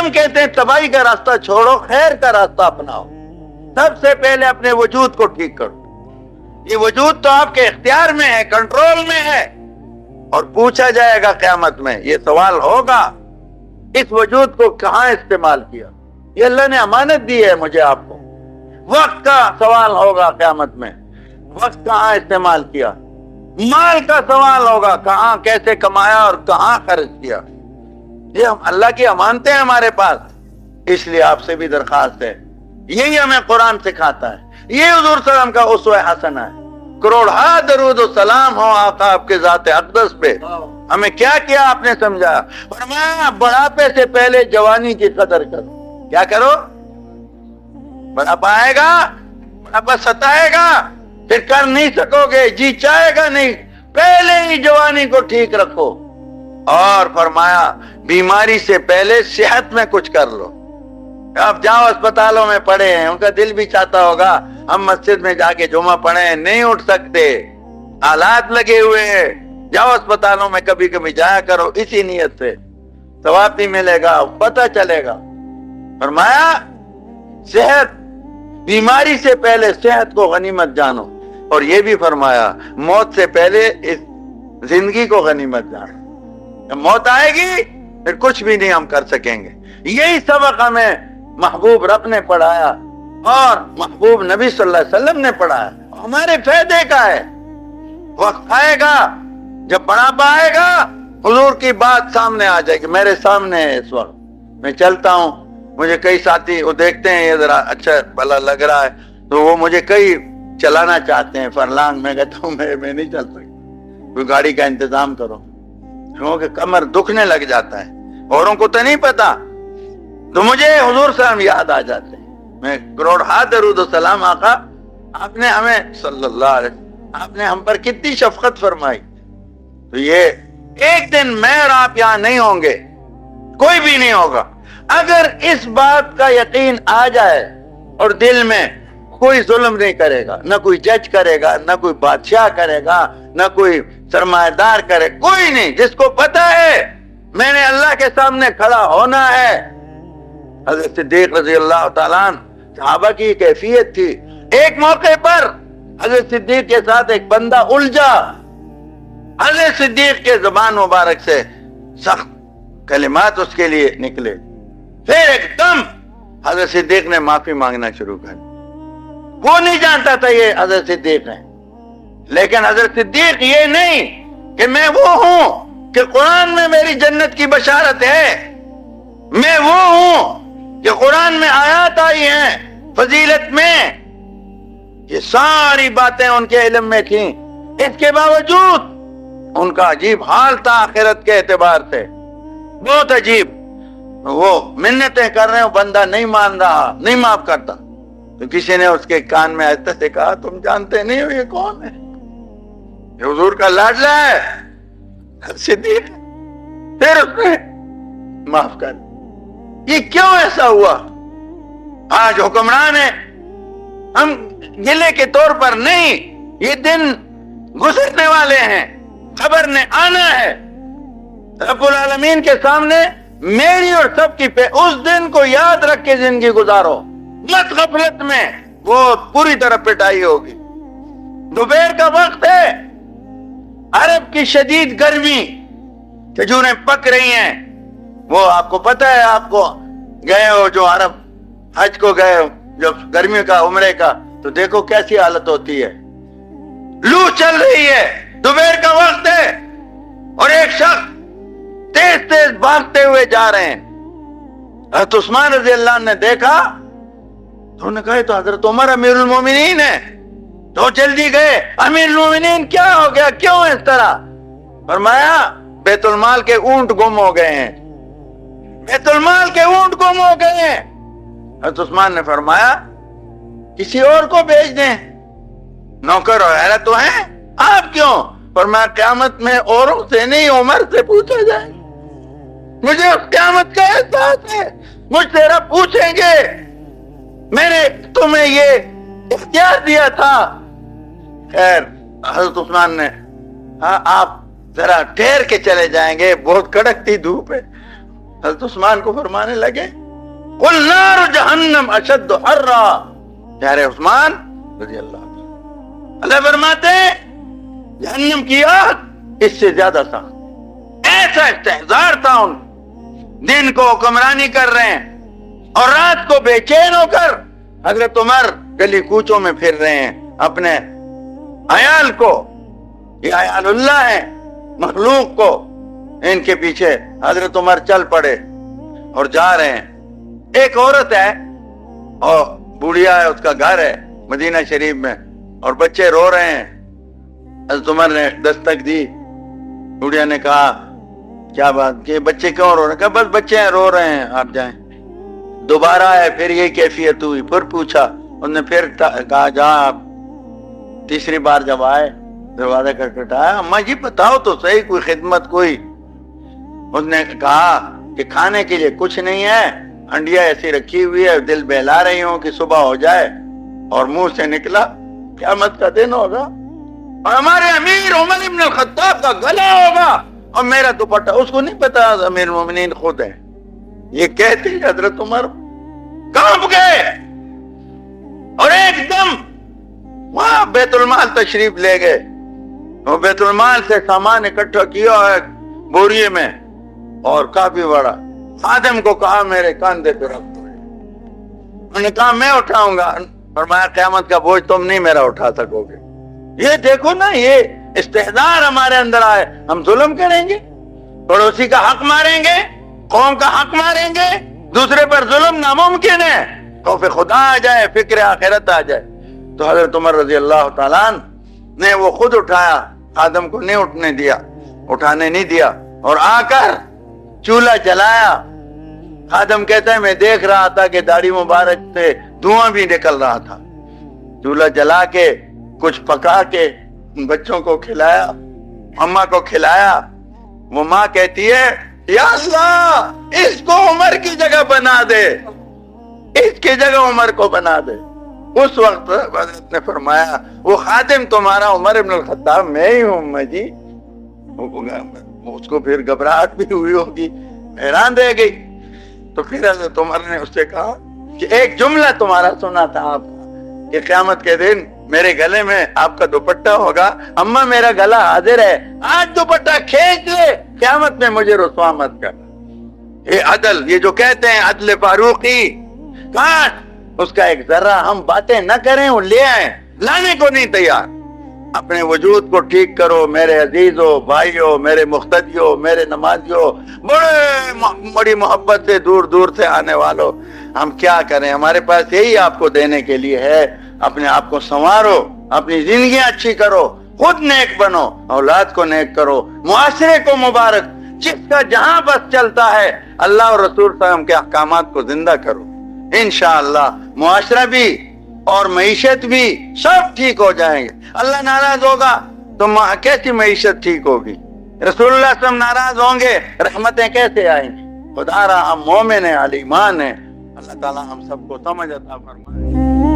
امام کہتے ہیں تباہی کا راستہ چھوڑو، خیر کا راستہ اپناؤ. سب سے پہلے اپنے وجود کو ٹھیک کرو. یہ وجود تو آپ کے اختیار میں ہے، کنٹرول میں ہے، اور پوچھا جائے گا قیامت میں. یہ سوال ہوگا اس وجود کو کہاں استعمال کیا. یہ اللہ نے امانت دی ہے مجھے آپ کو. وقت کا سوال ہوگا قیامت میں، وقت کہاں استعمال کیا. مال کا سوال ہوگا، کہاں کیسے کمایا اور کہاں خرچ کیا. یہ اللہ کی امانتیں ہیں ہمارے پاس. اس لیے آپ سے بھی درخواست ہے، یہی ہمیں قرآن سکھاتا ہے. یہ حضور صلی اللہ علیہ وسلم کا اسوہ حسنہ ہے. کروڑہا درود و سلام ہو آقا آپ کے ذات اقدس پہ. ہمیں کیا کیا آپ نے سمجھایا. فرمایا بڑھاپے سے پہلے جوانی کی قدر کرو. کیا کرو؟ بڑھاپا آئے گا، بڑھاپا ستائے گا، پھر کر نہیں سکو گے، جی چاہے گا نہیں. پہلے ہی جوانی کو ٹھیک رکھو. اور فرمایا بیماری سے پہلے صحت میں کچھ کر لو. آپ جاؤ اسپتالوں میں پڑے ہیں، ان کا دل بھی چاہتا ہوگا ہم مسجد میں جا کے جمعہ پڑھیں، نہیں اٹھ سکتے، آلات لگے ہوئے ہیں. جاؤ اسپتالوں میں کبھی کبھی جایا کرو اسی نیت سے، ثواب بھی ملے گا، پتہ چلے گا. فرمایا صحت، بیماری سے پہلے صحت کو غنیمت جانو. اور یہ بھی فرمایا موت سے پہلے اس زندگی کو غنیمت جانو. جب موت آئے گی پھر کچھ بھی نہیں ہم کر سکیں گے. یہی سبق ہمیں محبوب رب نے پڑھایا اور محبوب نبی صلی اللہ علیہ وسلم نے پڑھایا. ہمارے فائدے کا ہے. وقت آئے گا جب بڑھاپا آئے گا، حضور کی بات سامنے آ جائے گی. میرے سامنے ہے اس وقت، میں چلتا ہوں، مجھے کئی ساتھی وہ دیکھتے ہیں یہ ذرا اچھا بھلا لگ رہا ہے تو وہ مجھے کئی چلانا چاہتے ہیں فرلانگ. میں کہتا ہوں میں نہیں چل سکتا، کوئی گاڑی کا انتظام کرو، کیونکہ کمر دکھنے لگ جاتا ہے. اوروں کو تو نہیں پتا، تو مجھے حضور صلی اللہ علیہ وسلم یاد آ جاتے ہیں. میں کروڑہا درود و سلام آقا، آپ نے ہمیں صلی اللہ علیہ وسلم، آپ نے ہم پر کتنی شفقت فرمائی. تو یہ ایک دن میں اور آپ یہاں نہیں ہوں گے، کوئی بھی نہیں ہوگا. اگر اس بات کا یقین آ جائے اور دل میں کوئی ظلم نہیں کرے گا، نہ کوئی جج کرے گا، نہ کوئی بادشاہ کرے گا، نہ کوئی سرمایہ دار کرے، کوئی نہیں. جس کو پتا ہے میں نے اللہ کے سامنے کھڑا ہونا ہے. حضرت صدیق رضی اللہ تعالیٰ عنہ، صحابہ کی کیفیت تھی. ایک موقع پر حضرت صدیق کے ساتھ ایک بندہ الجھا. حضرت صدیق کے زبان مبارک سے سخت کلمات اس کے لیے نکلے. پھر ایک دم حضرت صدیق نے معافی مانگنا شروع کر. وہ نہیں جانتا تھا یہ حضرت صدیق ہیں، لیکن حضرت صدیق یہ نہیں کہ میں وہ ہوں کہ قرآن میں میری جنت کی بشارت ہے، میں وہ ہوں کہ قرآن میں آیات آئی ہیں فضیلت میں. یہ ساری باتیں ان کے علم میں تھیں. اس کے باوجود ان کا عجیب حال تھا آخرت کے اعتبار سے، بہت عجیب. وہ منتیں کر رہے ہیں، بندہ نہیں مان رہا، نہیں معاف کرتا. تو کسی نے اس کے کان میں آہستہ سے کہا تم جانتے نہیں ہو یہ کون ہے؟ یہ حضور کا لاڈلا ہے صدیق. پھر اس نے معاف کر. یہ کیوں ایسا ہوا؟ آج حکمران ہے، ہم گلے کے طور پر نہیں، یہ دن گزرنے والے ہیں، خبر نے آنا ہے. رب العالمین کے سامنے میری اور سب کی اس دن کو یاد رکھ کے زندگی گزارو، مت غفلت میں، وہ پوری طرح پٹائی ہوگی. دوپہر کا وقت ہے، عرب کی شدید گرمی، کھجوریں پک رہی ہیں. وہ آپ کو پتہ ہے، آپ کو گئے ہو جو عرب حج کو گئے ہو جو گرمی کا عمرے کا، تو دیکھو کیسی حالت ہوتی ہے. لو چل رہی ہے، دوپہر کا وقت ہے، اور ایک شخص تیز تیز بھاگتے ہوئے جا رہے ہیں. حضرت عثمان رضی اللہ عنہ نے دیکھا تو انہوں نے کہا تو حضرت عمر امیر المومنین ہے. تو جلدی گئے، امیر المومنین کیا ہو گیا، کیوں اس طرح؟ فرمایا بیت المال کے اونٹ گم ہو گئے ہیں، بیت المال کے اونٹ گم ہو گئے ہیں. حضرت عثمان نے فرمایا کسی اور کو بھیج دیں، نوکر وغیرہ تو ہیں، آپ کیوں؟ فرمایا قیامت میں اوروں سے نہیں عمر سے پوچھا جائے. مجھے اس قیامت کا احساس ہے، مجھ سے رب پوچھیں گے میں نے تمہیں یہ اختیار دیا تھا. خیر حضرت عثمان نے ہاں آپ ذرا ٹھہر کے چلے جائیں گے، بہت کڑکتی دھوپ ہے. حضرت عثمان کو فرمانے لگے قل نار جہنم اشد حرا، پیارے عثمان رضی اللہ عنہ، اللہ فرماتے ہیں جہنم کی آگ اس سے زیادہ سخت۔ ایسا استحزار تھا ان، دن کو حکمرانی کر رہے ہیں اور رات کو بے چین ہو کر حضرت عمر گلی کوچوں میں پھر رہے ہیں اپنے عیال کو، یہ عیال اللہ ہیں مخلوق کو، ان کے پیچھے حضرت عمر چل پڑے اور جا رہے ہیں۔ ایک عورت ہے اور بوڑھیا ہے، اس کا گھر ہے مدینہ شریف میں اور بچے رو رہے ہیں۔ حضرت عمر نے دستک دی، بوڑھیا نے کہا کیا بات کہ بچے کیوں رو رہے ہیں؟ کہا بس بچے ہیں رو رہے ہیں، آپ جائیں۔ دوبارہ آئے، پھر یہ کیفیت ہوئی، پھر پوچھا، انہوں نے پھر کہا جہاں آپ۔ تیسری بار جب آئے دروازہ کھٹکھٹایا، اماں جی بتاؤ تو صحیح کوئی خدمت کوئی۔ اس نے کہا کہ کھانے کے لیے کچھ نہیں ہے، ہنڈیا ایسی رکھی ہوئی ہے، دل بہلا رہی ہوں کہ صبح ہو جائے، اور منہ سے نکلا قیامت کا دن ہوگا اور ہمارے امیر عمر ابن الخطاب کا گلا ہوگا اور میرا دوپٹہ۔ اس کو نہیں پتا امیر المومنین خود ہے۔ یہ کہتے ہی حضرت عمر کانپ گئے اور ایک دم وہاں بیت المال تشریف لے گئے، وہ بیت المال سے سامان اکٹھا کیا ہے بوریے میں اور کافی بڑا، خادم کو کہا میرے کاندھے پہ رکھ دو۔ انہوں نے کہا میں اٹھاؤں گا، فرمایا قیامت کا بوجھ تم نہیں میرا اٹھا سکو گے۔ یہ دیکھو نا، یہ استحضار ہمارے اندر آئے، ہم ظلم کریں گے، پڑوسی کا حق ماریں گے، قوم کا حق ماریں گے، دوسرے پر ظلم ناممکن ہے۔ خوف خدا آ جائے، فکر آخرت آ جائے۔ تو حضرت عمر رضی اللہ تعالیٰ عنہ نے وہ خود اٹھایا، خادم کو نہیں اٹھنے دیا، اٹھانے نہیں دیا، اور آ کر چولہا جلایا۔ خادم کہتا ہے میں دیکھ رہا تھا کہ داڑھی مبارک سے دھواں بھی نکل رہا تھا۔ چولہا جلا کے کچھ پکا کے بچوں کو کھلایا، اماں کو کھلایا۔ وہ ماں کہتی ہے یا اللہ اس کو عمر کی جگہ بنا دے، اس کی جگہ عمر کو بنا دے۔ اس وقت حضرت نے فرمایا وہ خادم تمہارا عمر ابن الخطاب میں ہی ہوں اماں جی۔ اس کو پھر گھبراہٹ بھی ہوئی ہوگی، حیران رہ گئی۔ تو پھر حضرت عمر نے اس سے کہا کہ ایک جملہ تمہارا سنا تھا آپ کہ قیامت کے دن میرے گلے میں آپ کا دوپٹہ ہوگا، اماں میرا گلا حاضر ہے، آج دوپٹہ کھینچ لے، قیامت میں مجھے رسوا مت کر۔ یہ عدل، یہ جو کہتے ہیں عدل فاروقی، کہاں اس کا ایک ذرہ ہم باتیں نہ کریں، وہ لے آئیں، لانے کو نہیں تیار۔ اپنے وجود کو ٹھیک کرو میرے عزیزو، بھائیو، میرے مقتدیو، میرے نمازیو، بڑی محبت سے دور دور سے آنے والوں، ہم کیا کریں؟ ہمارے پاس یہی آپ کو دینے کے لیے ہے۔ اپنے آپ کو سنوارو، اپنی زندگیاں اچھی کرو، خود نیک بنو، اولاد کو نیک کرو، معاشرے کو مبارک، جس کا جہاں بس چلتا ہے اللہ اور رسول صلی اللہ علیہ وسلم کے احکامات کو زندہ کرو۔ انشاءاللہ معاشرہ بھی اور معیشت بھی سب ٹھیک ہو جائیں گے۔ اللہ ناراض ہوگا تو کیسی معیشت ٹھیک ہوگی؟ رسول اللہ صلی اللہ علیہ وسلم ناراض ہوں گے، رحمتیں کیسے آئیں گی؟ خدا را ہم مومن ہیں، علیمان ہیں، اللہ تعالی ہم سب کو سمجھ عطا فرمائے۔